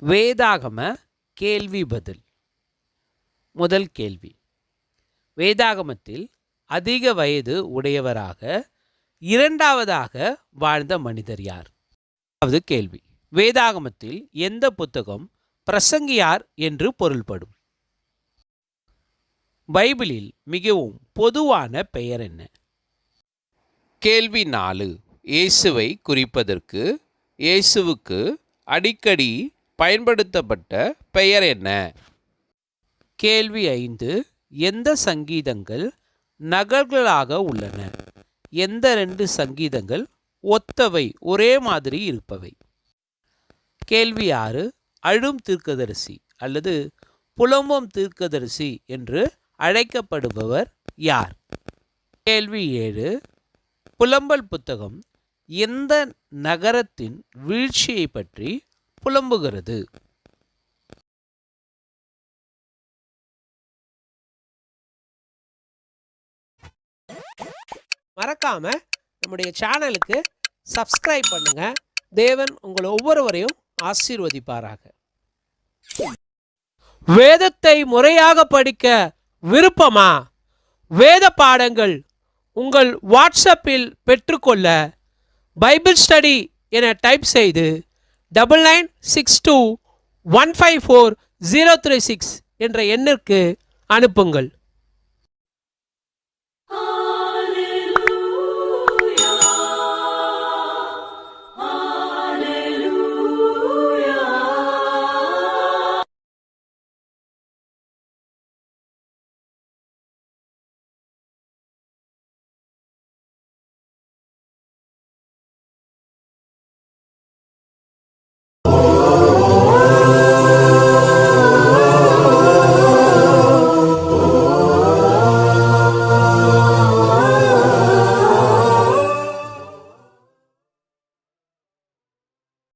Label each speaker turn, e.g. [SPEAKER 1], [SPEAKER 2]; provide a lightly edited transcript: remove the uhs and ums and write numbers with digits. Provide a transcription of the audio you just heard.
[SPEAKER 1] வேதாகம கேள்வி பதில். முதல் கேள்வி, வேதாகமத்தில் அதிக வயது உடையவராக இரண்டாவதாக வாழ்ந்த மனிதர் யார்? அதாவது கேள்வி, வேதாகமத்தில் எந்த புத்தகம் பிரசங்கியார் என்று பொருள்படும்? பைபிளில் மிகவும் பொதுவான பெயர் என்ன? கேள்வி 4, இயேசுவை குறிப்பதற்கு இயேசுவுக்கு அடிக்கடி பயன்படுத்தப்பட்ட பெயர் என்ன? கேள்வி 5, எந்த சங்கீதங்கள் நகல்களாக உள்ளன? எந்த 2 சங்கீதங்கள் ஒத்தவை, ஒரே மாதிரி இருப்பவை? கேள்வி 6, அழும் தீர்க்கதரிசி அல்லது புலம்பும் தீர்க்கதரிசி என்று அழைக்கப்படுபவர் யார்? கேள்வி 7, புலம்பல் புத்தகம் எந்த நகரத்தின் வீழ்ச்சியை பற்றி புலம்புகிறது? மறக்காம நம்முடைய சேனலுக்கு சப்ஸ்கிரைப் பண்ணுங்க. தேவன் உங்களை ஒவ்வொருவரையும் ஆசீர்வதிப்பாராக. வேதத்தை முறையாக படிக்க விருப்பமா? வேத பாடங்கள் உங்கள் வாட்ஸ்அப்பில் பெற்றுக்கொள்ள பைபிள் ஸ்டடி என டைப் செய்து 9962154036 என்ற எண்ணிற்கு அனுப்புங்கள்.